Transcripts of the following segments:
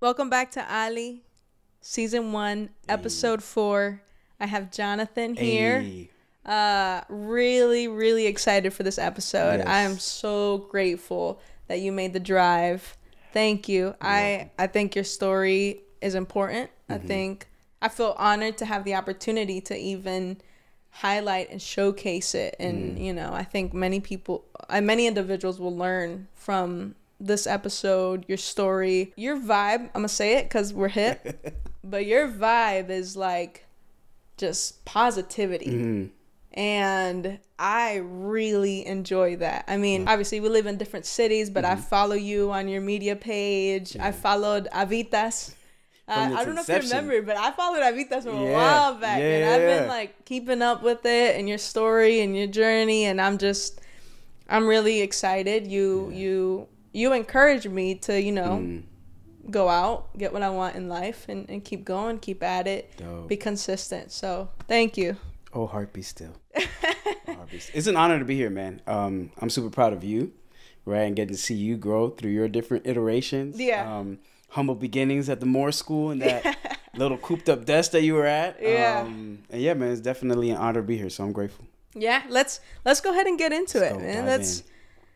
Welcome back to Ali, Season 1, Episode 4. I have Jonathan here. Hey. Really, really excited for this episode. Yes. I am so grateful that you made the drive. Thank you. I think your story is important. I feel honored to have the opportunity to even highlight and showcase it. And, I think many individuals will learn from this episode, your story, your vibe. I'm gonna say it because we're hip, but your vibe is like just positivity. And I really enjoy that. I mean, obviously we live in different cities, but I follow you on your media page. I followed Avitas. I don't know if you remember, but I followed Avitas from a while back, and I've been like keeping up with it and your story and your journey, and I'm really excited. You encourage me to, go out, get what I want in life, and keep going, keep at it, be consistent. So thank you. Oh, heartbeat still. It's an honor to be here, man. I'm super proud of you, right? And getting to see you grow through your different iterations. Yeah. Humble beginnings at the Moore School and that little cooped up desk that you were at. Yeah. And yeah, man, it's definitely an honor to be here. So I'm grateful. Yeah. Let's go ahead and get into it, man.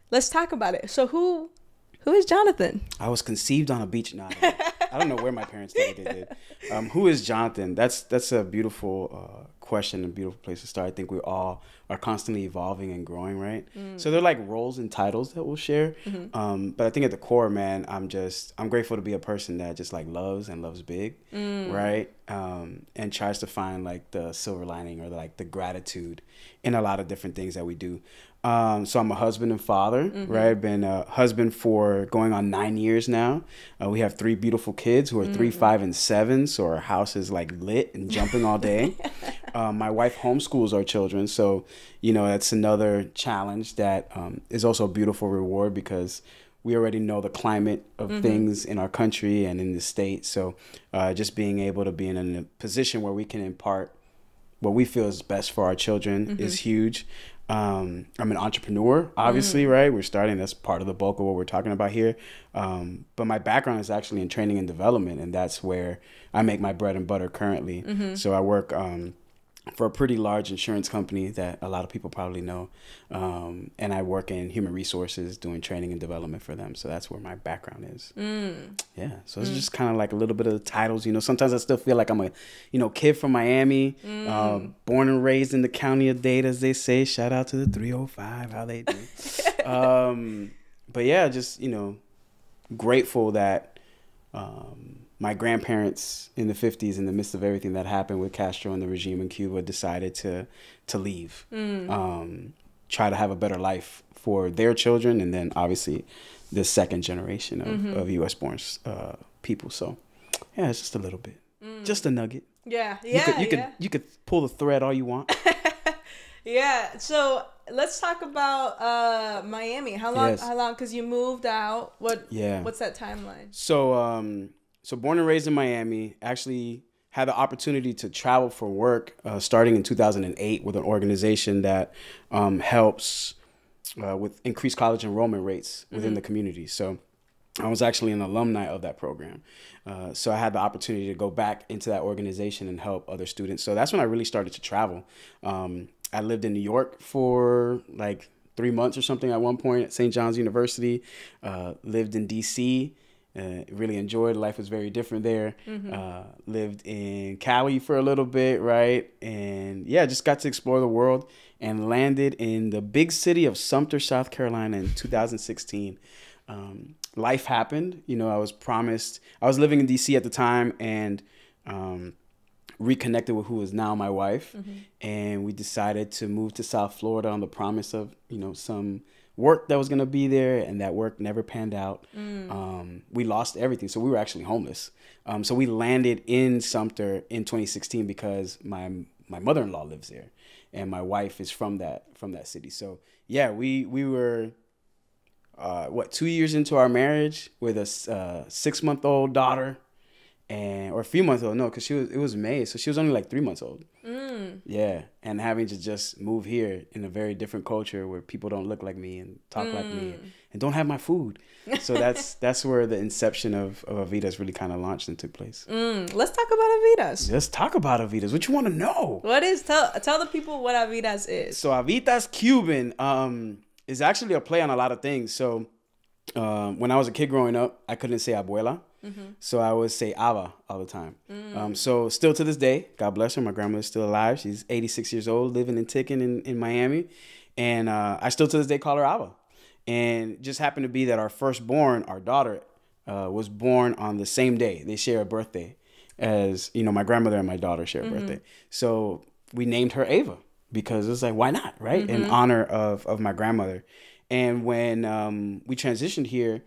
Let's talk about it. So who is Jonathan? I was conceived on a beach. No, I don't know where my parents did what they did. Who is Jonathan? That's a beautiful question, a beautiful place to start. I think we all are constantly evolving and growing, right? So they're like roles and titles that we'll share. But I think at the core, man, I'm grateful to be a person that just like loves and loves big, right? And tries to find like the silver lining or like the gratitude in a lot of different things that we do. So I'm a husband and father, right? I've been a husband for going on 9 years now. We have 3 beautiful kids who are 3, 5, and 7. So our house is like lit and jumping all day. My wife homeschools our children. So, that's another challenge that is also a beautiful reward because we already know the climate of things in our country and in the state. So just being able to be in a position where we can impart what we feel is best for our children is huge. I'm an entrepreneur, obviously, right? We're starting. That's part of the bulk of what we're talking about here. But my background is actually in training and development, and that's where I make my bread and butter currently. So I work for a pretty large insurance company that a lot of people probably know. And I work in human resources doing training and development for them. So that's where my background is. Yeah. So it's just kind of like a little bit of the titles. Sometimes I still feel like I'm a, kid from Miami, born and raised in the county of Dade, as they say. Shout out to the 305, how they do. But yeah, just, grateful that my grandparents in the 50s, in the midst of everything that happened with Castro and the regime in Cuba, decided to leave, try to have a better life for their children, and then obviously the second generation of U.S. born people. So yeah, it's just a little bit, just a nugget. Yeah, You could pull the thread all you want. Yeah. So let's talk about Miami. How long? Yes. How long? Because you moved out. What's that timeline? So born and raised in Miami, actually had the opportunity to travel for work starting in 2008 with an organization that helps with increased college enrollment rates within the community. So I was actually an alumni of that program. So I had the opportunity to go back into that organization and help other students. So that's when I really started to travel. I lived in New York for like 3 months or something at one point at St. John's University, lived in D.C., really enjoyed. Life was very different there. Lived in Cali for a little bit, right? And yeah, just got to explore the world and landed in the big city of Sumter, South Carolina in 2016. Life happened. I was living in DC at the time and reconnected with who is now my wife. And we decided to move to South Florida on the promise of, some work that was going to be there, and that work never panned out. We lost everything. So we were actually homeless. So we landed in Sumter in 2016 because my mother-in-law lives there and my wife is from that city. So yeah, we were 2 years into our marriage with a 6-month-old daughter or a few months old. No, because it was May, so she was only like 3 months old. Yeah, and having to just move here in a very different culture where people don't look like me and talk like me and don't have my food. So that's where the inception of Avitas really kind of launched and took place. Let's talk about Avitas. Let's talk about Avitas. What you want to know? What is tell the people what Avitas is? So Avitas Cuban is actually a play on a lot of things. So when I was a kid growing up, I couldn't say abuela. So I would say Ava all the time. So still to this day, God bless her, my grandmother's still alive. She's 86 years old, living and ticking in Miami. And I still to this day call her Ava. And it just happened to be that our firstborn, our daughter, was born on the same day. They share a birthday as, my grandmother and my daughter share a birthday. So we named her Ava because it's like, why not, right? In honor of my grandmother. And when we transitioned here,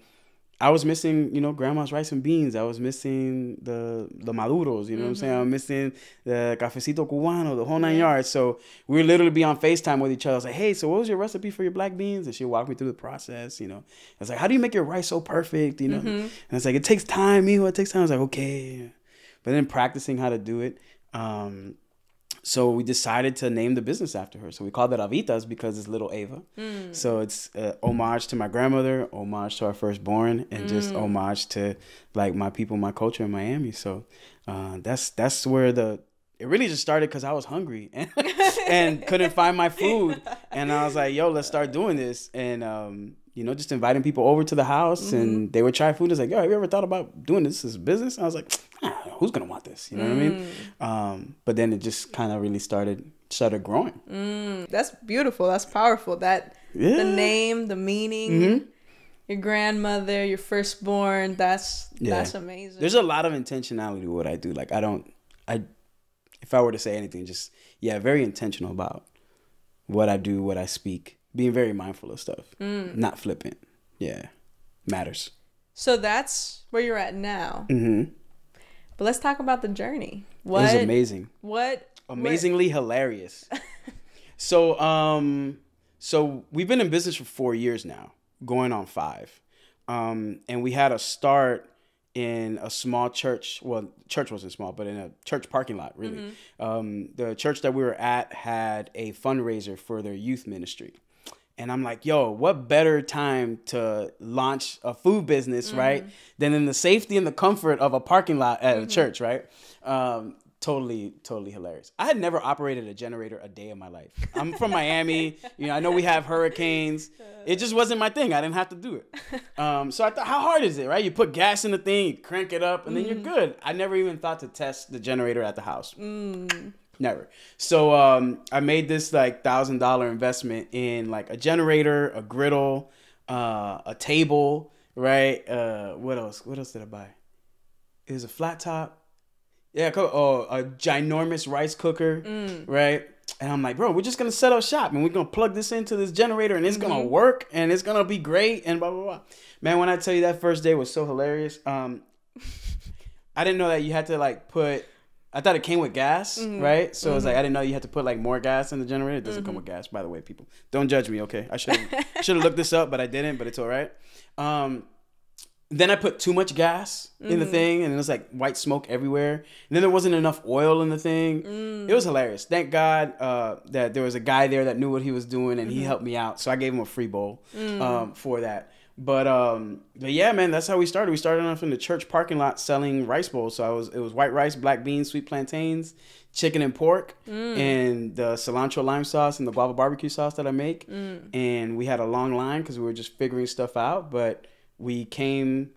I was missing, grandma's rice and beans. I was missing the maduros, you know what I'm saying? I was missing the cafecito cubano, the whole 9 yards. So we would literally be on FaceTime with each other. I was like, hey, so what was your recipe for your black beans? And she'd walk me through the process, I was like, how do you make your rice so perfect, And it's like, it takes time, mijo, it takes time. I was like, okay. But then practicing how to do it. So we decided to name the business after her. So we called it Avitas because it's little Ava. So it's homage to my grandmother, homage to our firstborn, and just homage to like my people, my culture in Miami. So that's where it really just started because I was hungry and couldn't find my food. And I was like, yo, let's start doing this. And, just inviting people over to the house and they would try food. It's like, yo, have you ever thought about doing this as a business? I was like, who's going to want this? You know what I mean? But then it just kind of really started growing. That's beautiful. That's powerful. The name, the meaning, your grandmother, your firstborn, that's amazing. There's a lot of intentionality with what I do. Like if I were to say anything, just, very intentional about what I do, what I speak, being very mindful of stuff, not flippant. Yeah. Matters. So that's where you're at now. But let's talk about the journey. It was amazing. Amazingly hilarious. So we've been in business for 4 years now, going on 5. And we had a start in a small church. Well, church wasn't small, but in a church parking lot, really. The church that we were at had a fundraiser for their youth ministry. And I'm like, yo, what better time to launch a food business, right? Than in the safety and the comfort of a parking lot at a church, right? Totally hilarious. I had never operated a generator a day in my life. I'm from Miami. I know we have hurricanes. It just wasn't my thing. I didn't have to do it. So I thought, how hard is it, right? You put gas in the thing, you crank it up, and then you're good. I never even thought to test the generator at the house. Never. So I made this like $1,000 investment in like a generator, a griddle, a table, right? What else? What else did I buy? It was a flat top. Yeah, a ginormous rice cooker, right? And I'm like, bro, we're just going to set up shop and we're going to plug this into this generator and it's going to work and it's going to be great and blah, blah, blah. Man, when I tell you that first day was so hilarious. I didn't know that you had to like I thought it came with gas, right? So it's like, I didn't know you had to put like more gas in the generator. It doesn't come with gas, by the way, people. Don't judge me, okay? I should have looked this up, but I didn't, but it's all right. Then I put too much gas in the thing, and it was like white smoke everywhere. And then there wasn't enough oil in the thing. It was hilarious. Thank God that there was a guy there that knew what he was doing, and he helped me out. So I gave him a free bowl for that. But yeah, man, that's how we started. We started off in the church parking lot selling rice bowls. So it was white rice, black beans, sweet plantains, chicken and pork, and the cilantro lime sauce and the guava barbecue sauce that I make. And we had a long line because we were just figuring stuff out. But we came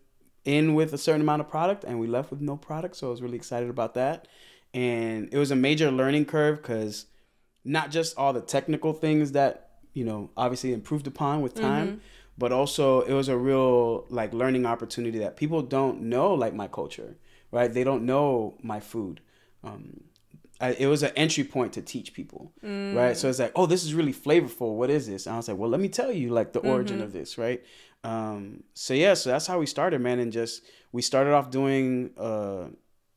in with a certain amount of product and we left with no product. So I was really excited about that. And it was a major learning curve because not just all the technical things that, obviously improved upon with time, but also it was a real like learning opportunity that people don't know, like my culture, right? They don't know my food. It was an entry point to teach people, right? So it's like, oh, this is really flavorful. What is this? And I was like, well, let me tell you like the origin of this, right? So that's how we started, man. And we started off doing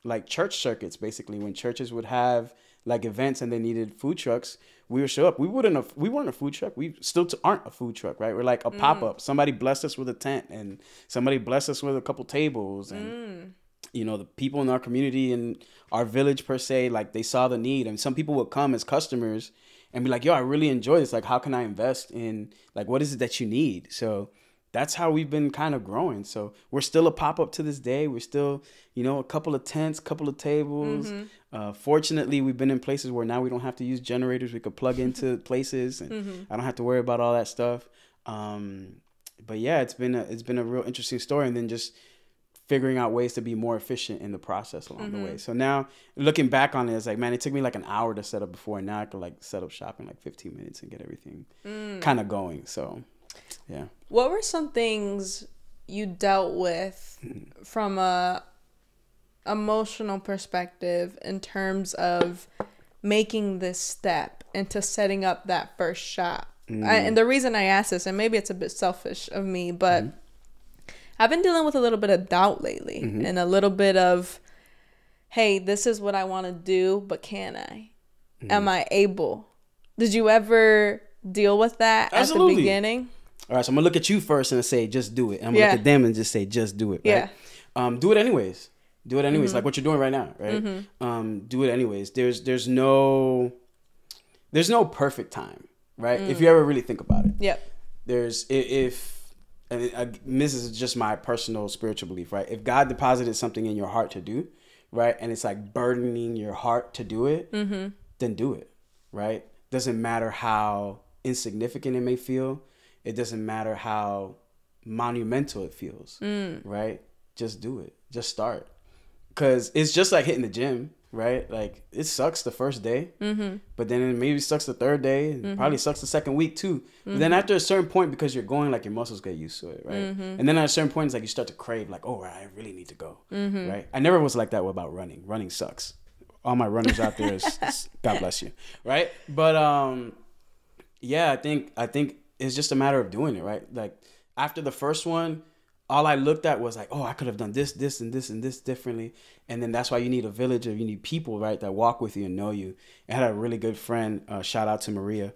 like church circuits, basically, when churches would have like events and they needed food trucks. We would show up. We weren't a food truck. We still aren't a food truck, right? We're like a pop-up. Somebody blessed us with a tent and somebody blessed us with a couple tables and you know, the people in our community and our village per se, like they saw the need, and some people would come as customers and be like, yo, I really enjoy this. Like, how can I invest in, like, what is it that you need? So that's how we've been kind of growing. So we're still a pop-up to this day. We're still, you know, a couple of tents, couple of tables. Fortunately, we've been in places where now we don't have to use generators. We could plug into places, and I don't have to worry about all that stuff. But yeah, it's been a real interesting story. And then just figuring out ways to be more efficient in the process along the way. So now looking back on it, it's like, man, it took me like an hour to set up before, and now I could like set up shop in like 15 minutes and get everything kind of going. So yeah. What were some things you dealt with from a emotional perspective in terms of making this step into setting up that first shop? And the reason I ask this, and maybe it's a bit selfish of me, but I've been dealing with a little bit of doubt lately, and a little bit of, hey, this is what I want to do, but can I? Am I able? Did you ever deal with that Absolutely. at the beginning? All right, so I'm gonna look at you first and say, just do it. And I'm gonna look at them and just say, just do it. Right? Yeah. Do it anyways. Do it anyways, like what you're doing right now, right? Do it anyways. There's no perfect time, right? If you ever really think about it. Yep. This is just my personal spiritual belief, right? If God deposited something in your heart to do, right, and it's like burdening your heart to do it, then do it, right? Doesn't matter how insignificant it may feel. It doesn't matter how monumental it feels, right? Just do it. Just start. Because it's just like hitting the gym, right? Like, it sucks the first day, but then it maybe sucks the third day, and probably sucks the second week too. But then after a certain point, because you're going, like, your muscles get used to it, right? And then at a certain point, it's like you start to crave, like, oh, I really need to go, right? I never was like that about running. Running sucks. All my runners out there, God bless you, right? But yeah, I think it's just a matter of doing it, right? Like, after the first one, all I looked at was like, oh, I could have done this, and this differently. And then that's why you need a village, or you need people, right, that walk with you and know you. I had a really good friend, shout out to Maria.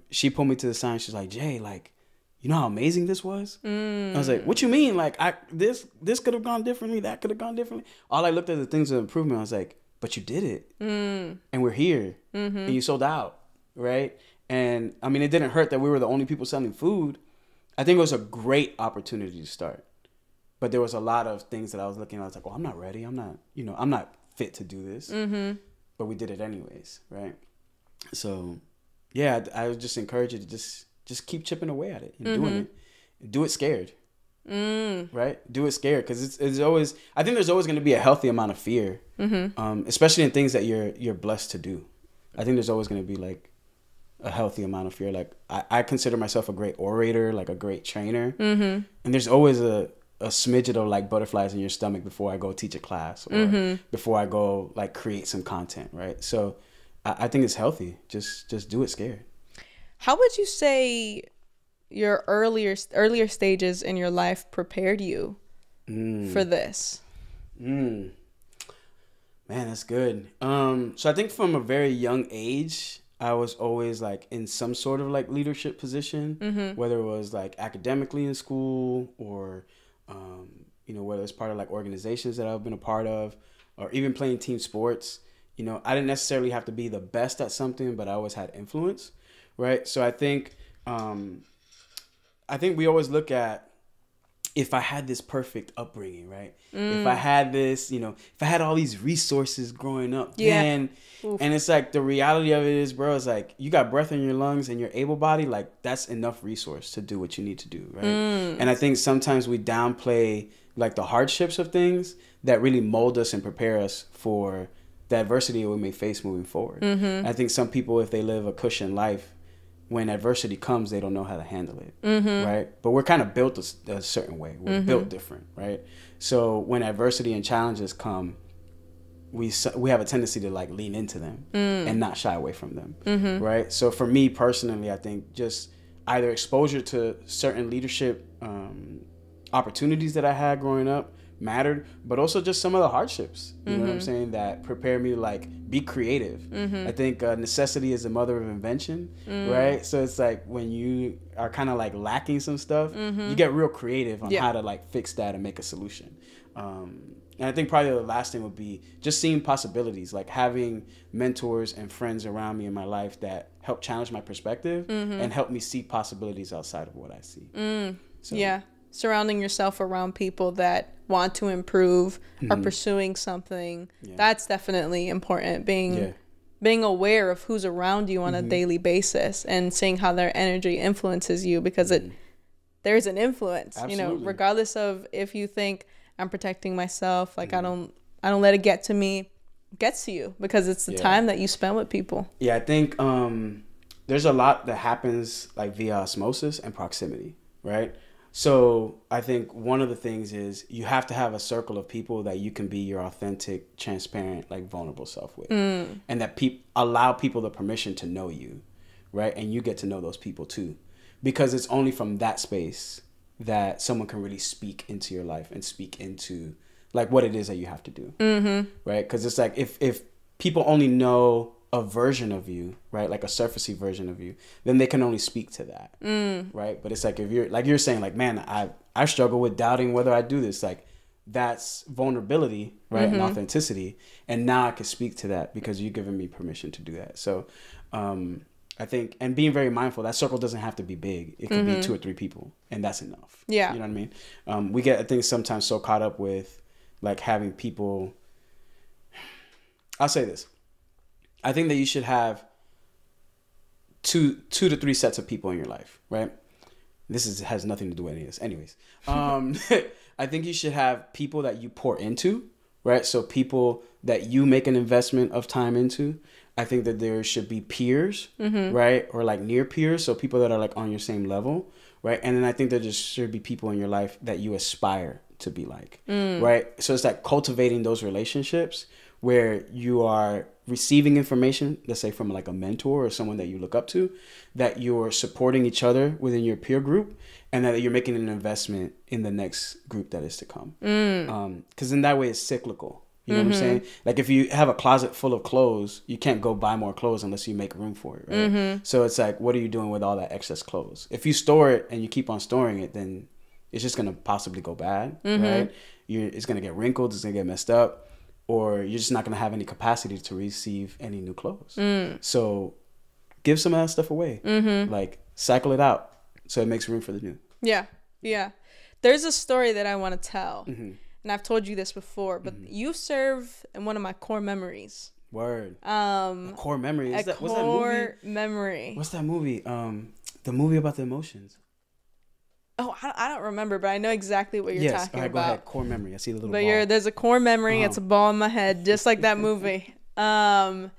She pulled me to the side. She's like, Jay, like, you know how amazing this was? I was like, what you mean? Like, this could have gone differently. That could have gone differently. All I looked at the things of improvement. I was like, but you did it. And we're here. And you sold out, right? And I mean, it didn't hurt that we were the only people selling food. I think it was a great opportunity to start. But there was a lot of things that I was looking at. I was like, well, I'm not ready. I'm not fit to do this. But we did it anyways, right? So, yeah, I would just encourage you to just keep chipping away at it and doing it. Do it scared, right? Do it scared, because it's always. I think there's always going to be a healthy amount of fear, especially in things that you're blessed to do. I think there's always going to be like a healthy amount of fear. Like, I consider myself a great orator, like a great trainer, and there's always a smidget of like butterflies in your stomach before I go teach a class, or before I go like create some content, right? So I think it's healthy. Just do it scared. How would you say your earlier stages in your life prepared you for this? Man, that's good. So I think from a very young age, I was always like in some sort of like leadership position, whether it was like academically in school, or whether it's part of like organizations that I've been a part of, or even playing team sports. I didn't necessarily have to be the best at something, but I always had influence, right? So I think we always look at, if I had this perfect upbringing, right? If I had this, if I had all these resources growing up, then, and it's like, the reality of it is, bro, it's like, you got breath in your lungs and you're able-bodied, like, that's enough resource to do what you need to do, right? And I think sometimes we downplay, like, the hardships of things that really mold us and prepare us for the adversity we may face moving forward. I think some people, if they live a cushioned life, when adversity comes, they don't know how to handle it, right? But we're kind of built a certain way. We're built different, right? So when adversity and challenges come, we have a tendency to like lean into them and not shy away from them, right? So for me personally, I think just either exposure to certain leadership opportunities that I had growing up mattered, but also just some of the hardships, you know what I'm saying, that prepared me to like be creative. I think necessity is the mother of invention, right? So it's like, when you are kind of like lacking some stuff, you get real creative on how to like fix that and make a solution. And I think probably the last thing would be just seeing possibilities, like having mentors and friends around me in my life that help challenge my perspective and help me see possibilities outside of what I see. So, yeah. Surrounding yourself around people that want to improve or pursuing something. Yeah. That's definitely important. Being aware of who's around you on a daily basis and seeing how their energy influences you, because there's an influence. Absolutely. You know, regardless of if you think I'm protecting myself, like I don't let it get to me. It gets to you because it's the time that you spend with people. Yeah, I think there's a lot that happens like via osmosis and proximity, right? So I think one of the things is you have to have a circle of people that you can be your authentic, transparent, like vulnerable self with, and that allow people the permission to know you, right? And you get to know those people too, because it's only from that space that someone can really speak into your life and speak into like what it is that you have to do, right? Because it's like if people only know a version of you, right, like a surfacey version of you, then they can only speak to that, right? But it's like if you're like you're saying, like, man, I struggle with doubting whether I do this, like that's vulnerability, right, and authenticity, and now I can speak to that because you've given me permission to do that. So I think, and being very mindful, that circle doesn't have to be big. It could be 2 or 3 people, and that's enough. Yeah. You know what I mean? We get, I think, sometimes so caught up with like having people. I'll say this. I think that you should have two to three sets of people in your life, right? This has nothing to do with any of this. Anyways, I think you should have people that you pour into, right? So people that you make an investment of time into. I think that there should be peers, right? Or like near peers. So people that are like on your same level, right? And then I think there just should be people in your life that you aspire to be like, right? So it's like cultivating those relationships where you are receiving information, let's say from like a mentor or someone that you look up to, that you're supporting each other within your peer group, and that you're making an investment in the next group that is to come. Because in that way it's cyclical. You know what I'm saying? Like if you have a closet full of clothes, you can't go buy more clothes unless you make room for it, right? So it's like, what are you doing with all that excess clothes? If you store it and you keep on storing it, then it's just going to possibly go bad, right? It's going to get wrinkled, it's going to get messed up, or you're just not going to have any capacity to receive any new clothes. So give some of that stuff away. Like cycle it out so it makes room for the new. Yeah. Yeah. There's a story that I want to tell. And I've told you this before, but you serve in one of my core memories. Word. A core memory. What's that movie? Memory. What's that movie? The movie about the emotions. Oh, I don't remember, but I know exactly what you're talking about. Go ahead. Core memory. I see the little ball. There's a core memory. It's a ball in my head, just like that movie. Gosh,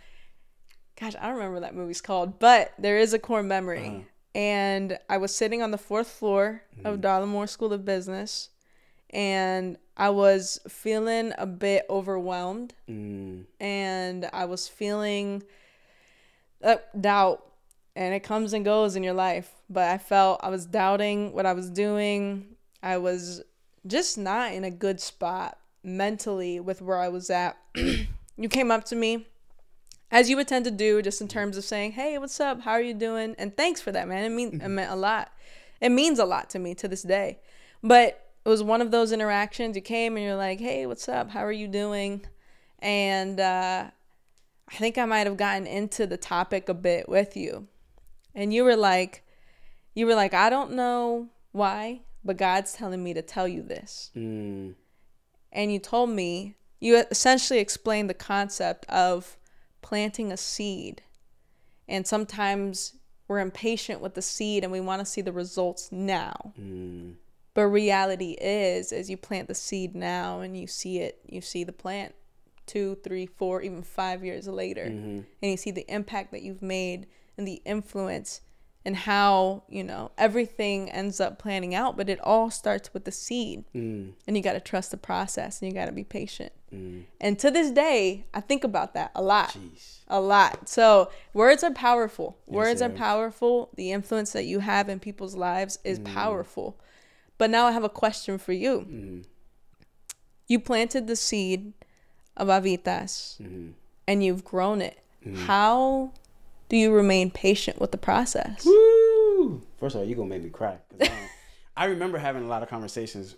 I don't remember what that movie's called, but there is a core memory. And I was sitting on the 4th floor of Darla Moore School of Business, and I was feeling a bit overwhelmed, and I was feeling doubt, and it comes and goes in your life. But I felt I was doubting what I was doing. I was just not in a good spot mentally with where I was at. You came up to me, as you would tend to do, just in terms of saying, hey, what's up? How are you doing? And thanks for that, man. It meant a lot. It means a lot to me to this day. But it was one of those interactions. You came and you're like, hey, what's up? How are you doing? And I think I might have gotten into the topic a bit with you. And you were like, I don't know why, but God's telling me to tell you this. And you told me, you essentially explained the concept of planting a seed. And sometimes we're impatient with the seed and we want to see the results now. But reality is you plant the seed now and you see the plant 2, 3, 4, even 5 years later. And you see the impact that you've made and the influence and how, everything ends up planning out. But it all starts with the seed. And you got to trust the process and you got to be patient. And to this day, I think about that a lot. A lot. So words are powerful. Words are powerful. The influence that you have in people's lives is powerful. But now I have a question for you. You planted the seed of Avitas and you've grown it. How do you remain patient with the process? Woo! First of all, you're going to make me cry. 'Cause I remember having a lot of conversations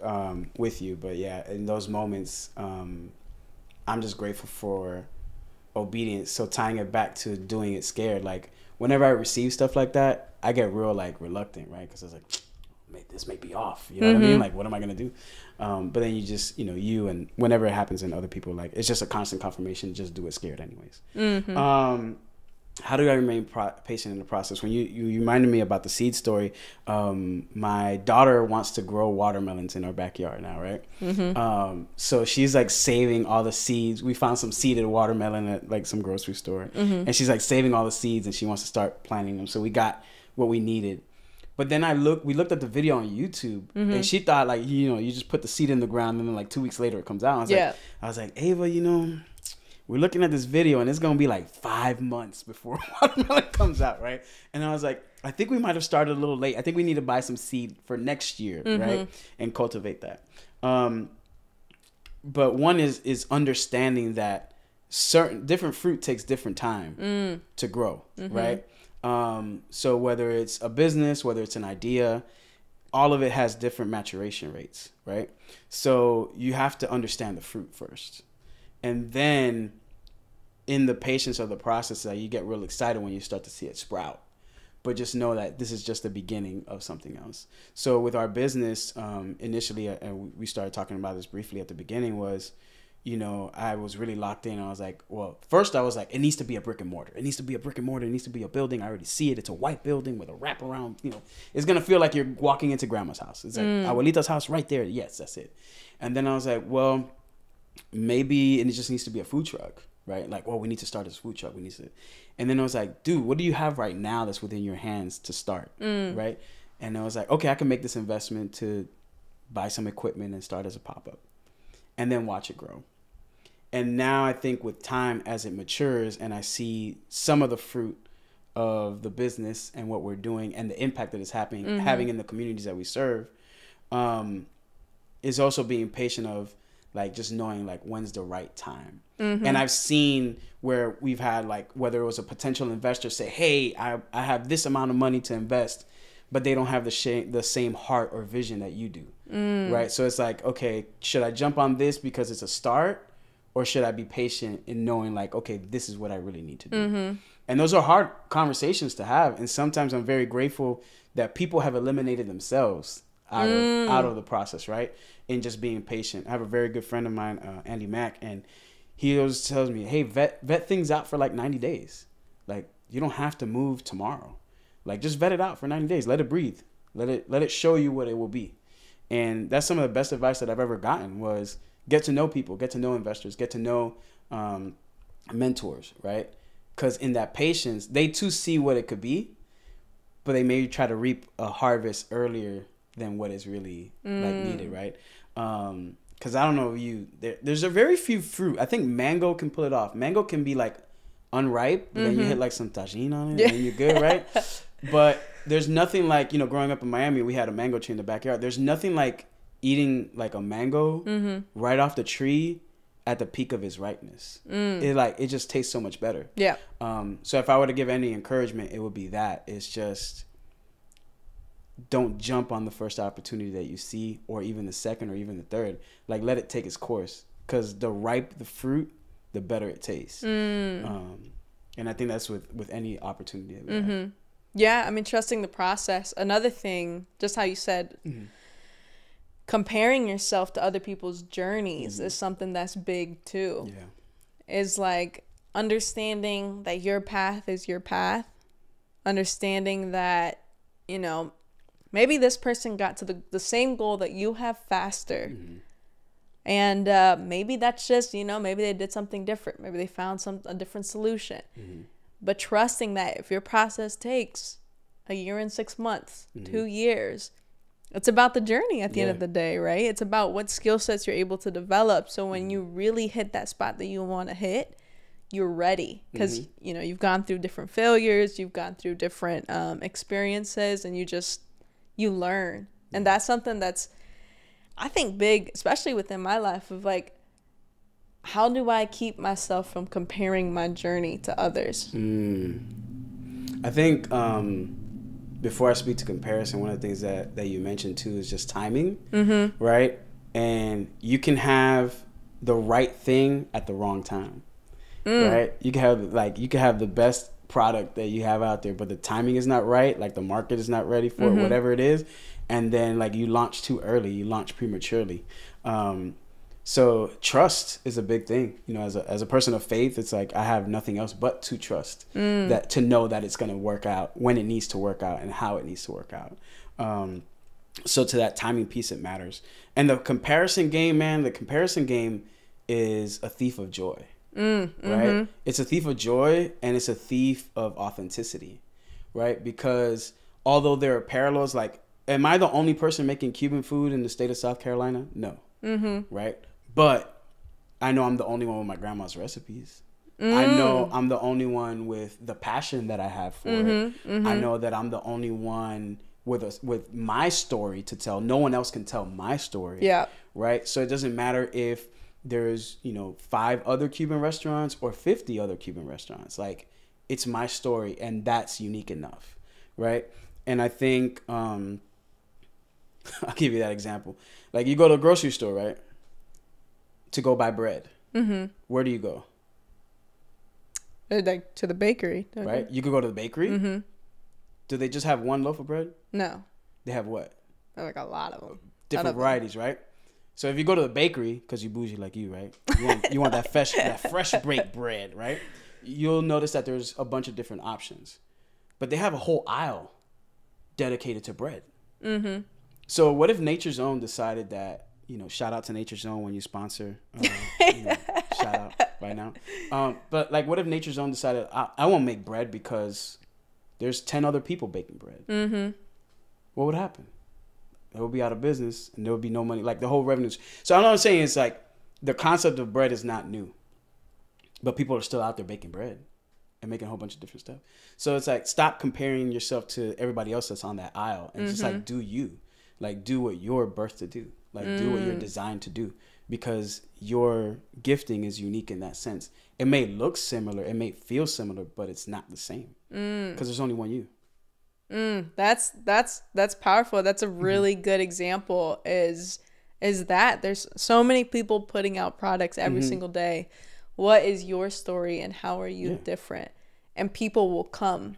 with you, but yeah, in those moments, I'm just grateful for obedience. So tying it back to doing it scared, like whenever I receive stuff like that, I get real like reluctant, right? Because I was like, this may be off, you know what I mean? Like, what am I gonna do? But then you just, you and whenever it happens in other people, like it's just a constant confirmation. Just do it scared, anyways. How do I remain patient in the process? When you reminded me about the seed story, my daughter wants to grow watermelons in our backyard now, right? So she's like saving all the seeds. We found some seeded watermelon at like some grocery store, and she's like saving all the seeds, and she wants to start planting them. So we got what we needed. But then we looked at the video on YouTube, and she thought like, you just put the seed in the ground, and then like 2 weeks later it comes out. I was like, Ava, we're looking at this video and it's going to be like 5 months before watermelon comes out, right? And I was like, I think we might have started a little late. I think we need to buy some seed for next year, right? And cultivate that. But one is understanding that different fruit takes different time to grow, right? So whether it's a business, whether it's an idea, all of it has different maturation rates, right? So you have to understand the fruit first. And then in the patience of the process, you get real excited when you start to see it sprout. But just know that this is just the beginning of something else. So with our business, initially, and we started talking about this briefly at the beginning, was, I was really locked in. I was like, well, first I was like, it needs to be a brick and mortar. It needs to be a brick and mortar. It needs to be a building. I already see it. It's a white building with a wraparound. It's going to feel like you're walking into grandma's house. It's like Abuelita's house right there. Yes, that's it. And then I was like, well, maybe, and it just needs to be a food truck, right? Like, well, we need to start this food truck. And then I was like, dude, what do you have right now that's within your hands to start, right? And I was like, okay, I can make this investment to buy some equipment and start as a pop-up and then watch it grow. And now I think with time, as it matures and I see some of the fruit of the business and what we're doing and the impact that it's having in the communities that we serve, is also being patient of like just knowing like when's the right time. And I've seen where we've had like, whether it was a potential investor say, hey, I have this amount of money to invest, but they don't have the same heart or vision that you do. Right? So it's like, okay, should I jump on this because it's a start, or should I be patient in knowing like, okay, this is what I really need to do? And those are hard conversations to have. And sometimes I'm very grateful that people have eliminated themselves out of the process, right? And just being patient. I have a very good friend of mine, Andy Mack, and he always tells me, hey, vet things out for like 90 days. Like, you don't have to move tomorrow. Like, just vet it out for 90 days. Let it breathe. Let it show you what it will be. And that's some of the best advice that I've ever gotten, was get to know people, get to know investors, get to know mentors, right? Because in that patience, they too see what it could be, but they maybe try to reap a harvest earlier than what is really like needed, right? Because I don't know there's a very few fruit. I think mango can pull it off. Mango can be like unripe, but then you hit like some tajin on it and you're good, right? But there's nothing like, growing up in Miami, we had a mango tree in the backyard. There's nothing like eating like a mango right off the tree at the peak of its ripeness. It just tastes so much better. Yeah. So if I were to give any encouragement, it would be that. It's just, don't jump on the first opportunity that you see, or even the second, or even the third. Like, let it take its course, because the ripe the fruit, the better it tastes. And I think that's with any opportunity that we have. Yeah, I mean, trusting the process. Another thing, just how you said, comparing yourself to other people's journeys is something that's big too. Yeah, is like understanding that your path is your path, understanding that, maybe this person got to the same goal that you have faster. And maybe that's just, maybe they did something different. Maybe they found a different solution. But trusting that if your process takes a year and 6 months, 2 years, it's about the journey at the end of the day, right? It's about what skill sets you're able to develop. So when you really hit that spot that you want to hit, you're ready, because, you've gone through different failures, you've gone through different experiences, and you learn. And that's something that's, I think, big, especially within my life, of like, how do I keep myself from comparing my journey to others? I think before I speak to comparison, one of the things that you mentioned too is just timing, right? And you can have the right thing at the wrong time, right? You can have the best product that you have out there, but the timing is not right. Like the market is not ready for it, whatever it is. And then like you launch too early, you launch prematurely. So trust is a big thing, you know, as a person of faith. It's like, I have nothing else but to trust that, to know that it's going to work out when it needs to work out and how it needs to work out. So to that timing piece, it matters. And the comparison game, man, the comparison game is a thief of joy, right? It's a thief of joy, and it's a thief of authenticity, right? Because although there are parallels, like, am I the only person making Cuban food in the state of South Carolina? No. Right? But I know I'm the only one with my grandma's recipes. I know I'm the only one with the passion that I have for it. I know that I'm the only one with my story to tell. No one else can tell my story. Yeah. Right? So it doesn't matter if there's, 5 other Cuban restaurants or 50 other Cuban restaurants. Like, it's my story, and that's unique enough. Right? And I think I'll give you that example. Like, you go to a grocery store, right? To go buy bread. Where do you go? Like to the bakery. Right? You could go to the bakery. Do they just have one loaf of bread? No. They have what? Like a lot of them. Different varieties, right? So if you go to the bakery, because you bougie like you, right? You want that fresh baked bread, right? You'll notice that there's a bunch of different options. But they have a whole aisle dedicated to bread. So what if Nature's Own decided that, shout out to Nature's Own when you sponsor, shout out right now. But like, what if Nature's Own decided, I won't make bread because there's 10 other people baking bread. What would happen? It would be out of business, and there would be no money. Like, the whole revenues. So all I'm saying is, like, the concept of bread is not new, but people are still out there baking bread and making a whole bunch of different stuff. So it's like, stop comparing yourself to everybody else that's on that aisle, and just like, do you. Like, do what you're birthed to do. Like, do what you're designed to do, because your gifting is unique in that sense. It may look similar, it may feel similar, but it's not the same, because there's only one you. That's powerful. That's a really good example. Is that there's so many people putting out products every single day. What is your story, and how are you different? And people will come.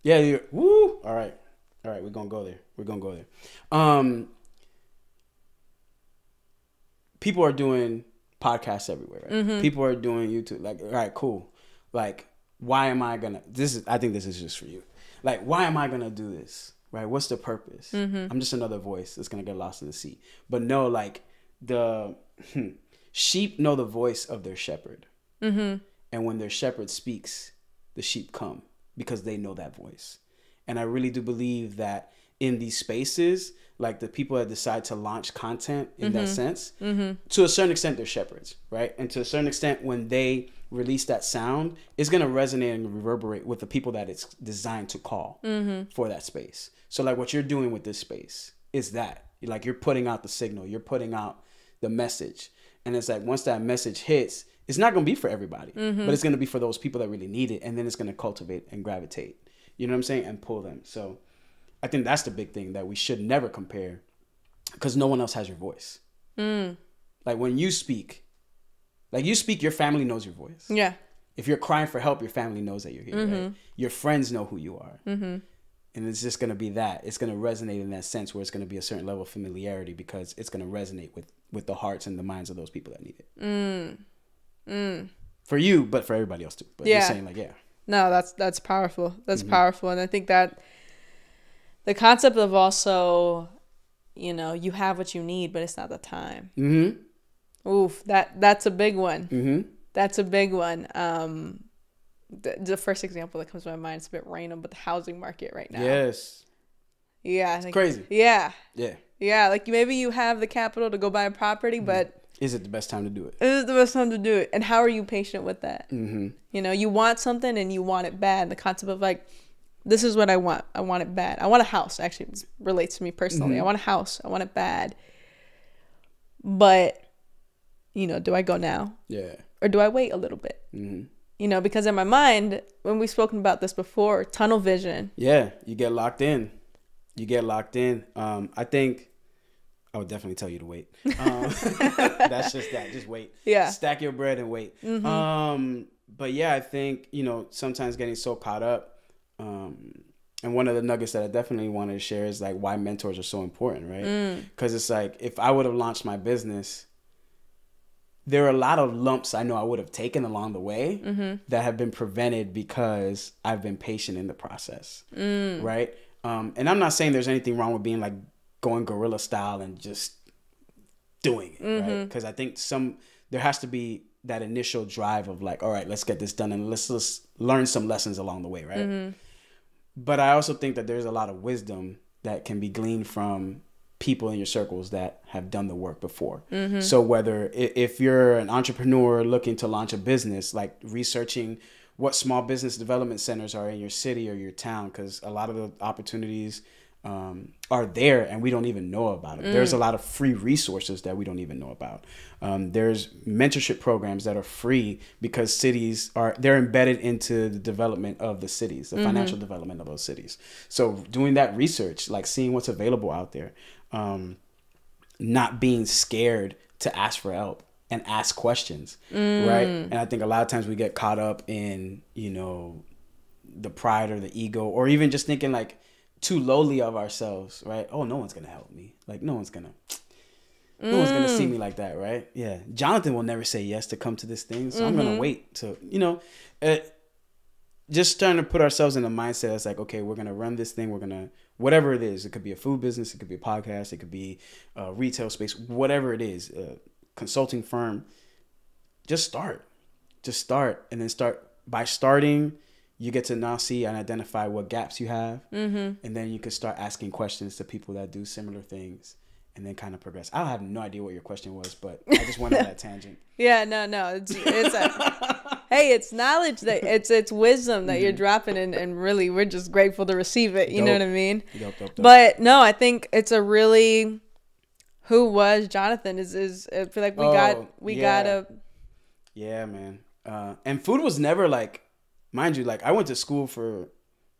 Yeah. Woo. All right. We're gonna go there. People are doing podcasts everywhere, right? People are doing YouTube. Like, all right, cool. Like, why am I gonna? I think this is just for you. Like, why am I gonna do this? Right? What's the purpose? I'm just another voice that's gonna get lost in the sea. But no, like, the sheep know the voice of their shepherd, and when their shepherd speaks, the sheep come because they know that voice. And I really do believe that in these spaces, like the people that decide to launch content in that sense, to a certain extent, they're shepherds, right? And to a certain extent, when they release that sound, it's going to resonate and reverberate with the people that it's designed to call for that space. So like, what you're doing with this space is that, like, you're putting out the signal, you're putting out the message. And it's like, once that message hits, it's not going to be for everybody, but it's going to be for those people that really need it. And then it's going to cultivate and gravitate, you know what I'm saying? And pull them. So I think that's the big thing, that we should never compare, because no one else has your voice. Like, when you speak, your family knows your voice. Yeah. If you're crying for help, your family knows that you're here, right? Your friends know who you are. And it's just going to be that. It's going to resonate in that sense, where it's going to be a certain level of familiarity, because it's going to resonate with the hearts and the minds of those people that need it. For you, but for everybody else too. But you're saying, like, No, that's powerful. That's powerful. And I think that the concept of also, you have what you need, but it's not the time. Oof, that's a big one. That's a big one. The first example that comes to my mind is a bit random, but the housing market right now. Yes. Yeah. It's crazy. Yeah. Yeah. Yeah. Like, maybe you have the capital to go buy a property, but is it the best time to do it? Is it the best time to do it? And how are you patient with that? You want something and you want it bad. The concept of, like, this is what I want. I want it bad. I want a house. Actually, it relates to me personally. I want a house. I want it bad. But, do I go now? Yeah. Or do I wait a little bit? you know, because in my mind, when we've spoken about this before, tunnel vision. Yeah, you get locked in. I think I would definitely tell you to wait. That's just that. Just wait. Yeah. Stack your bread and wait. But yeah, I think, you know, sometimes getting so caught up. And one of the nuggets that I definitely wanted to share is like why mentors are so important, right? Because it's like, if I would have launched my business, there are a lot of lumps I know I would have taken along the way that have been prevented because I've been patient in the process, right? And I'm not saying there's anything wrong with being like going guerrilla style and just doing it, right? Because I think there has to be that initial drive of like, all right, let's get this done and let's learn some lessons along the way, right? But I also think that there's a lot of wisdom that can be gleaned from people in your circles that have done the work before. So whether if you're an entrepreneur looking to launch a business, like researching what small business development centers are in your city or your town, because a lot of the opportunities are there and we don't even know about it. There's a lot of free resources that we don't even know about. There's mentorship programs that are free because they're embedded into the development of the cities, the financial development of those cities. So doing that research, like seeing what's available out there, not being scared to ask for help and ask questions, right? And I think a lot of times we get caught up in, you know, the pride or the ego, or even just thinking like too lowly of ourselves, right? Oh, no one's gonna help me. Like no one's gonna see me like that, right? Yeah, Jonathan will never say yes to come to this thing, so I'm gonna wait to, you know, just trying to put ourselves in a mindset that's like, okay, we're gonna run this thing, we're gonna, whatever it is, it could be a food business, it could be a podcast, it could be a retail space, whatever it is, a consulting firm. Just start, and then by starting. You get to now see and identify what gaps you have. And then you can start asking questions to people that do similar things and then kind of progress. I have no idea what your question was, but I just went on that tangent. Yeah, no. Hey, it's knowledge that it's wisdom that you're dropping and really we're just grateful to receive it. You know what I mean? Dope. But no, I think it's a really, who was Jonathan is I feel like we gotta. Yeah, man. And food was never like, mind you, like I went to school for,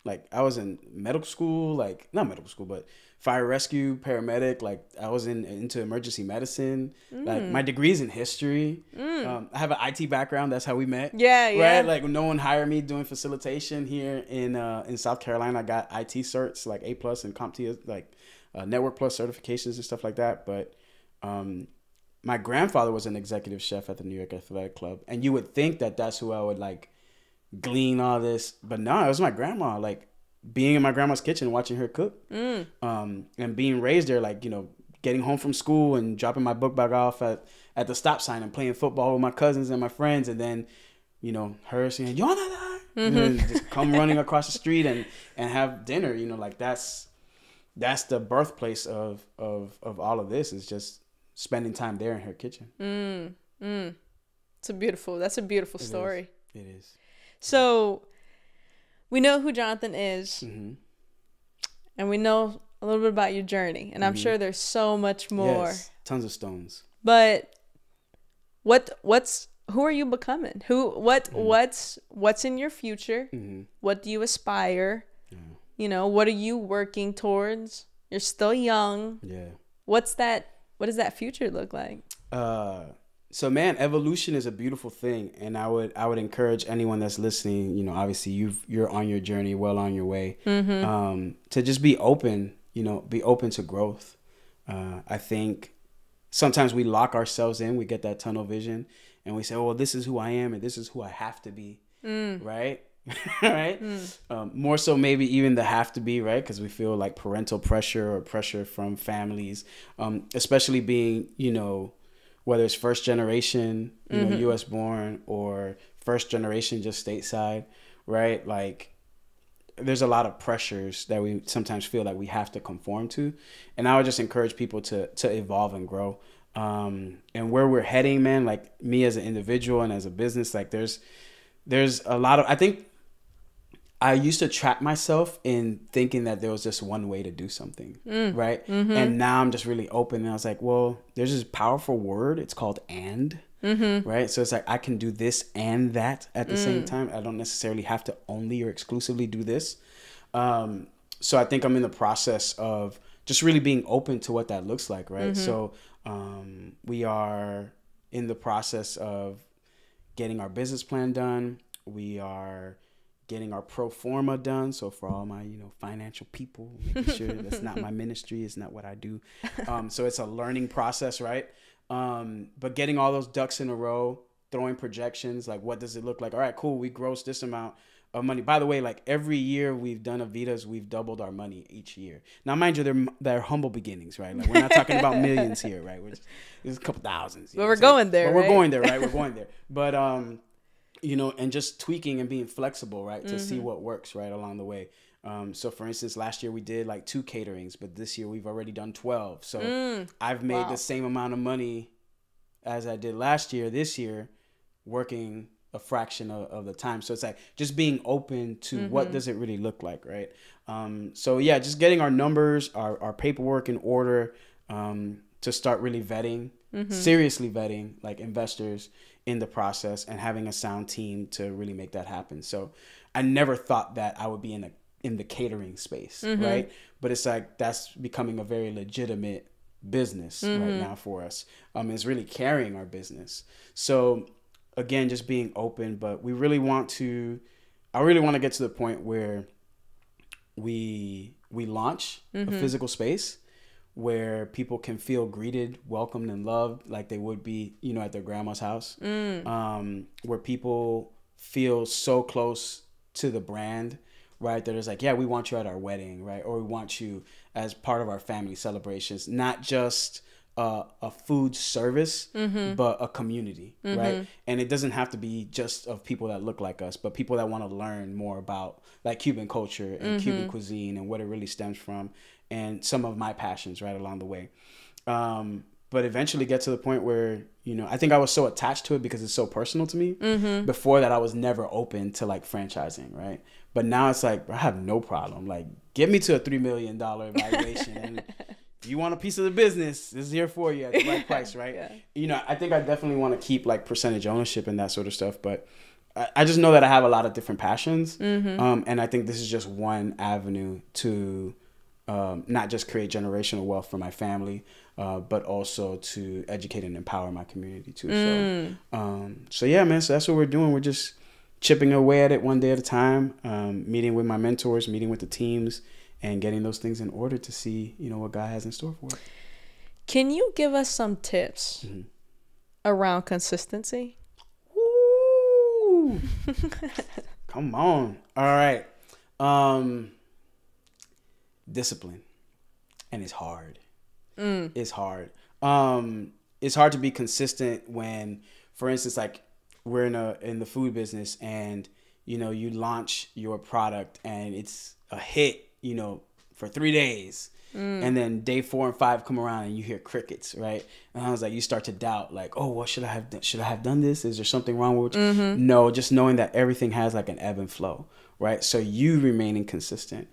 like I was in medical school, like not medical school, but fire rescue, paramedic. Like I was into emergency medicine. Like my degree's in history. I have an IT background. That's how we met. Yeah. Right. Like no one hired me doing facilitation here in South Carolina. I got IT certs like A+ and CompTIA, like Network Plus certifications and stuff like that. But my grandfather was an executive chef at the New York Athletic Club, and you would think that that's who I would like glean all this, but no, it was my grandma. Like being in my grandma's kitchen, watching her cook, and being raised there. Like, you know, getting home from school and dropping my book bag off at the stop sign and playing football with my cousins and my friends, and then, you know, her saying "Jonathan," and then just come running across the street and have dinner. You know, like that's the birthplace of all of this, is just spending time there in her kitchen. That's a beautiful story. It is. So we know who Jonathan is, and we know a little bit about your journey, and I'm sure there's so much more. Yes, tons of stones. But who are you becoming? What's in your future? What do you aspire? You know, what are you working towards? You're still young. Yeah. What does that future look like? So man, evolution is a beautiful thing, and I would encourage anyone that's listening, you know, obviously you're on your journey, well on your way, to just be open, you know, be open to growth. I think sometimes we lock ourselves in, we get that tunnel vision, and we say, oh, well, this is who I am and this is who I have to be, right? Right? More so maybe even the have to be, right? Because we feel like parental pressure or pressure from families, especially being, you know, whether it's first generation, you know, U.S. born, or first generation just stateside, right? Like there's a lot of pressures that we sometimes feel like we have to conform to. And I would just encourage people to evolve and grow. And where we're heading, man, like me as an individual and as a business, like there's a lot of, I think I used to trap myself in thinking that there was just one way to do something, right? And now I'm just really open. And I was like, well, there's this powerful word. It's called and. right? So it's like I can do this and that at the same time. I don't necessarily have to only or exclusively do this. So I think I'm in the process of just really being open to what that looks like, right? So we are in the process of getting our business plan done. We are getting our pro forma done. So for all my, financial people, making sure that's not my ministry, it's not what I do. So it's a learning process, right? But getting all those ducks in a row, throwing projections, like what does it look like? All right, cool. We gross this amount of money. By the way, like every year we've done Avitas, we've doubled our money each year. Now, mind you, they're humble beginnings, right? Like we're not talking about millions here, right? There's a couple thousands. But we're going there, right? We're going there, right? We're going there. But, and just tweaking and being flexible, right? To see what works, right? Along the way. So for instance, last year we did like 2 caterings, but this year we've already done 12. So I've made the same amount of money as I did last year, this year, working a fraction of the time. So it's like just being open to what does it really look like, right? So yeah, just getting our numbers, our paperwork in order, to start really vetting, seriously vetting like investors in the process and having a sound team to really make that happen. So I never thought that I would be in the catering space, right? But it's like that's becoming a very legitimate business right now for us. It's really carrying our business. So again, just being open, but I really want to get to the point where we launch a physical space where people can feel greeted, welcomed, and loved like they would be, at their grandma's house. Where people feel so close to the brand, right? That it's like, yeah, we want you at our wedding, right? Or we want you as part of our family celebrations, not just a food service, but a community, right? And it doesn't have to be just of people that look like us, but people that want to learn more about like Cuban culture and Cuban cuisine and what it really stems from, and some of my passions right along the way. But eventually get to the point where, I think I was so attached to it because it's so personal to me. Before that, I was never open to like franchising, right? But now it's like, I have no problem. Like, get me to a $3 million valuation. And if you want a piece of the business, this is here for you at the right price, right? Yeah. I think I definitely want to keep like percentage ownership and that sort of stuff. But I just know that I have a lot of different passions. And I think this is just one avenue to not just create generational wealth for my family, but also to educate and empower my community too. So yeah, man, so that's what we're doing. We're just chipping away at it one day at a time, meeting with my mentors, meeting with the teams, and getting those things in order to see, what God has in store for it. Can you give us some tips around consistency? Ooh. Come on. All right. Discipline. And it's hard. It's hard. It's hard to be consistent when, for instance, like we're in the food business and, you launch your product and it's a hit, for 3 days. And then day 4 and 5 come around and you hear crickets, right? And I was like, you start to doubt, like, oh, what should I have done this? Is there something wrong with it? No, just knowing that everything has like an ebb and flow, right? So you remaining consistent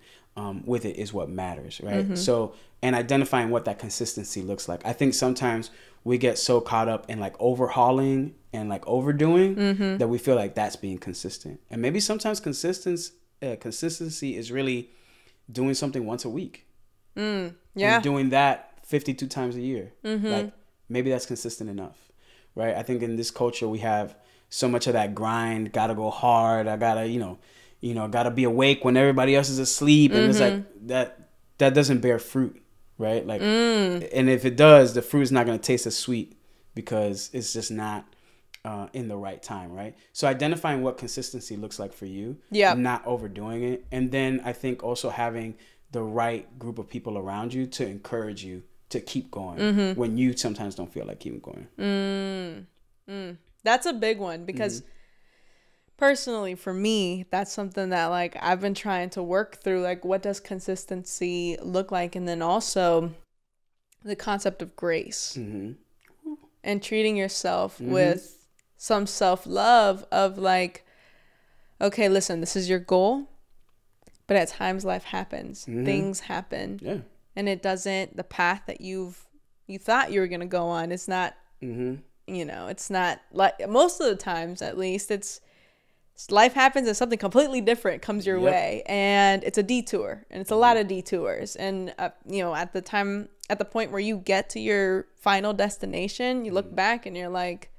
with it is what matters, right? So, and identifying what that consistency looks like. I think sometimes we get so caught up in like overhauling and like overdoing that we feel like that's being consistent. And maybe sometimes consistency is really doing something once a week. And doing that 52 times a year. Like maybe that's consistent enough, right? I think in this culture we have so much of that grind, gotta go hard. I gotta, gotta be awake when everybody else is asleep. And it's like that doesn't bear fruit, right? Like, and if it does, the fruit is not going to taste as sweet because it's just not in the right time, right? So identifying what consistency looks like for you, not overdoing it. And then I think also having the right group of people around you to encourage you to keep going when you sometimes don't feel like keeping going. That's a big one because personally for me, that's something that like I've been trying to work through. Like, what does consistency look like? And then also the concept of grace and treating yourself with some self-love of like, okay, listen, this is your goal. But at times life happens, things happen, and it doesn't, the path that you thought you were going to go on, it's not you know, it's not like most of the times, at least, it's life happens and something completely different comes your way, and it's a detour, and it's a lot of detours. And you know, at the point where you get to your final destination, you look back and you're like,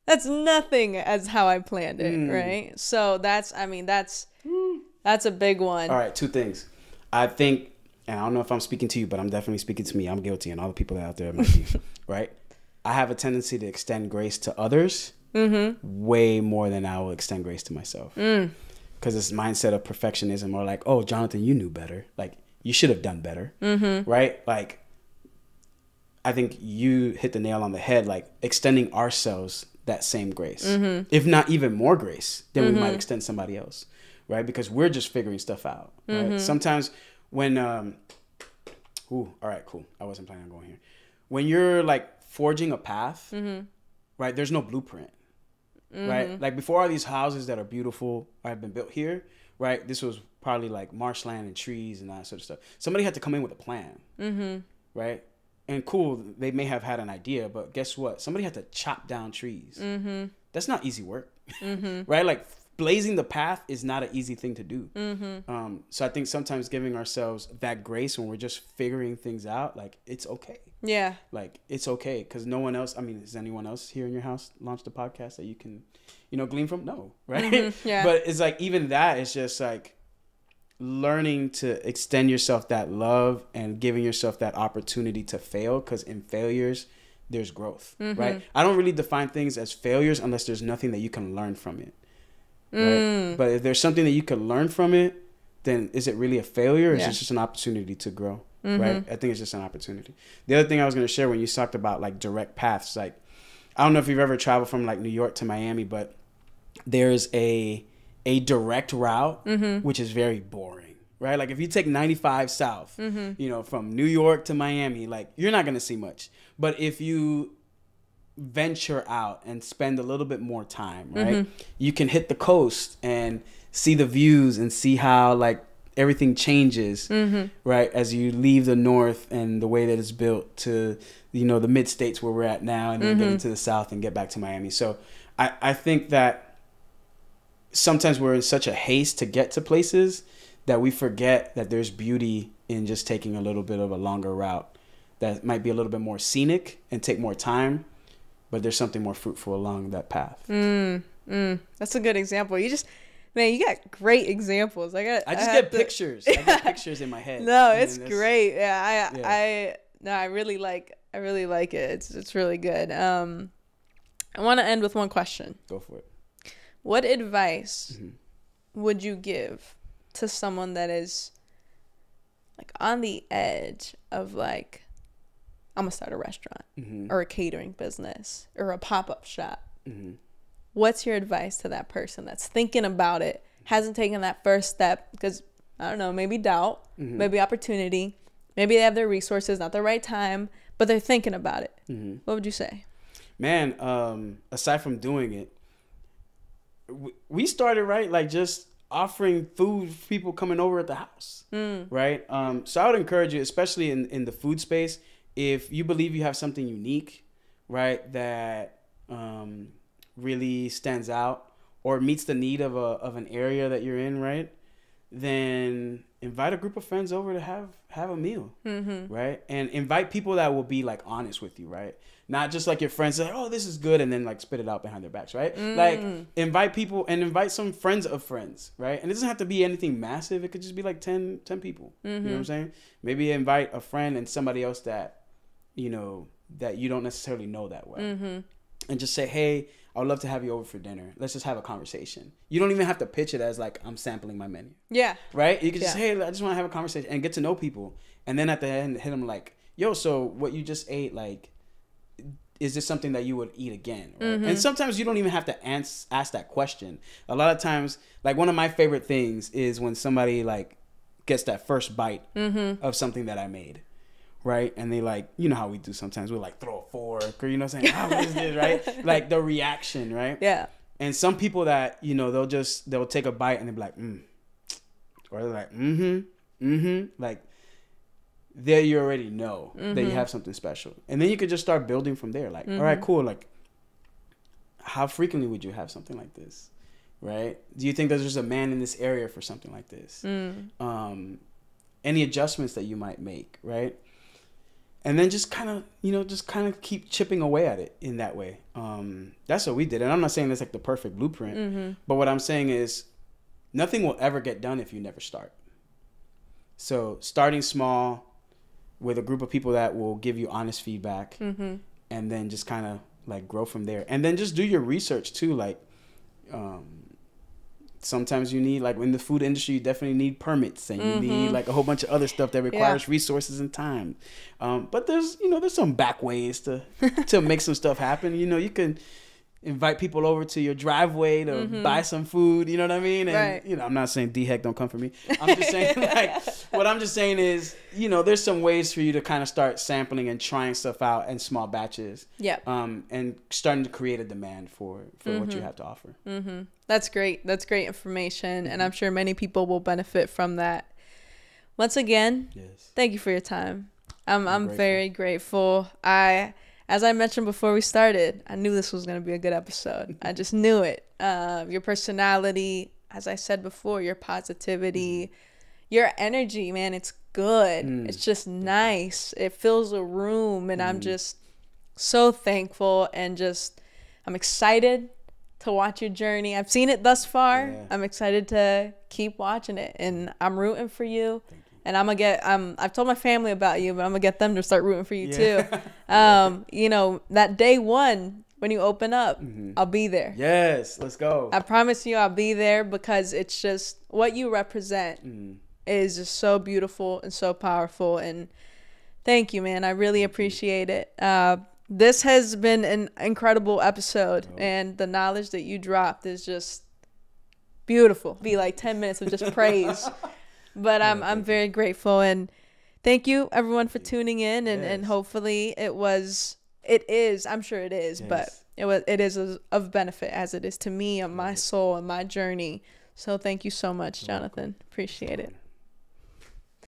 that's nothing as how I planned it, right? So that's a big one. All right, two things. I think, and I don't know if I'm speaking to you, but I'm definitely speaking to me. I'm guilty, and all the people out there might be, right? I have a tendency to extend grace to others way more than I will extend grace to myself. Because this mindset of perfectionism, or like, oh, Jonathan, you knew better. Like, you should have done better, right? Like, I think you hit the nail on the head, like extending ourselves that same grace, if not even more grace than we might extend somebody else, right? Because we're just figuring stuff out, right? Sometimes when, all right, cool. I wasn't planning on going here. When you're like forging a path, right? There's no blueprint, right? Like before all these houses that are beautiful have been built here, right? This was probably like marshland and trees and that sort of stuff. Somebody had to come in with a plan, right? And cool, they may have had an idea, but guess what? Somebody had to chop down trees. That's not easy work, right? Like blazing the path is not an easy thing to do. So I think sometimes giving ourselves that grace when we're just figuring things out, like it's okay. Yeah. Like it's okay, because no one else, I mean, has anyone else here in your house launched a podcast that you can, you know, glean from? No, right? Yeah. But it's like, even that is just like learning to extend yourself that love and giving yourself that opportunity to fail, because in failures there's growth, right? I don't really define things as failures unless there's nothing that you can learn from it, right? But if there's something that you can learn from it, then is it really a failure, or is it just an opportunity to grow, right? I think it's just an opportunity. The other thing I was going to share when you talked about like direct paths, like I don't know if you've ever traveled from like New York to Miami, but there's a direct route, which is very boring, right? Like if you take 95 south, you know, from New York to Miami, like you're not going to see much. But if you venture out and spend a little bit more time, right, you can hit the coast and see the views and see how like everything changes, right, as you leave the north and the way that it's built to, you know, the mid states where we're at now, and then get into the south and get back to Miami. So I think that sometimes we're in such a haste to get to places that we forget that there's beauty in just taking a little bit of a longer route that might be a little bit more scenic and take more time, but there's something more fruitful along that path. That's a good example. You got great examples. I get pictures. I get pictures in my head. No, it's great. Yeah, I really like it. It's really good. I want to end with one question. Go for it. What advice would you give to someone that is like on the edge of like, I'm gonna start a restaurant or a catering business or a pop-up shop? What's your advice to that person that's thinking about it, hasn't taken that first step because, I don't know, maybe doubt, maybe opportunity, maybe they have their resources, not the right time, but they're thinking about it? What would you say? Man, aside from doing it, we started, right, like just offering food for people coming over at the house, right? So I would encourage you, especially in the food space, if you believe you have something unique, right, that really stands out or meets the need of an area that you're in, right, then invite a group of friends over to have a meal, right? And invite people that will be like honest with you, right? Not just like your friends say, oh, this is good, and then like spit it out behind their backs, right? Like invite people and invite some friends of friends, right? And it doesn't have to be anything massive. It could just be like 10 people. You know what I'm saying? Maybe invite a friend and somebody else that, you know, that you don't necessarily know that well. And just say, hey, I would love to have you over for dinner. Let's just have a conversation. You don't even have to pitch it as like, I'm sampling my menu. Yeah. Right? You can just say, hey, I just want to have a conversation and get to know people. And then at the end, hit them like, yo, so what you just ate, like, is this something that you would eat again? Right? And sometimes you don't even have to ask that question. A lot of times, like one of my favorite things is when somebody like gets that first bite of something that I made. Right? And they like, you know how we do sometimes, we'll like throw a fork or, you know what I'm saying? What is this, right? Like the reaction, right? Yeah. And some people that, you know, they'll take a bite and they'll be like, or they're like, like there you already know that you have something special. And then you could just start building from there. Like, all right, cool. Like how frequently would you have something like this, right? Do you think that there's a man in this area for something like this? Any adjustments that you might make, right? And then just kind of keep chipping away at it in that way. That's what we did. And I'm not saying that's like the perfect blueprint, but what I'm saying is nothing will ever get done if you never start. So starting small with a group of people that will give you honest feedback, and then just kind of like grow from there. And then just do your research too. Like, sometimes you need, like in the food industry, you definitely need permits, and you need like a whole bunch of other stuff that requires resources and time. But there's some back ways to make some stuff happen. You can invite people over to your driveway to buy some food. You know what I mean? And I'm not saying D-Heck don't come for me. I'm just saying what I'm just saying is, there's some ways for you to kind of start sampling and trying stuff out in small batches. Yeah. And starting to create a demand for what you have to offer. That's great. That's great information. And I'm sure many people will benefit from that. Once again, thank you for your time. I'm very grateful. As I mentioned before we started, I knew this was going to be a good episode. I just knew it. Your personality, as I said before, your positivity, your energy, man, it's good. It's just nice. It fills a room, and I'm just so thankful, and I'm excited to watch your journey. I've seen it thus far. Yeah. I'm excited to keep watching it, and I'm rooting for you. And I've told my family about you, but I'm gonna get them to start rooting for you too. That day one when you open up, I'll be there. Yes, let's go. I promise you I'll be there, because it's just what you represent is just so beautiful and so powerful. And thank you, man. I really appreciate it. This has been an incredible episode, and the knowledge that you dropped is just beautiful. Be like 10 minutes of just praise. But I'm very grateful, and thank you everyone for tuning in, and hopefully it is, I'm sure it is, but it is of benefit, as it is to me and my soul and my journey. So thank you so much, Jonathan. Appreciate it.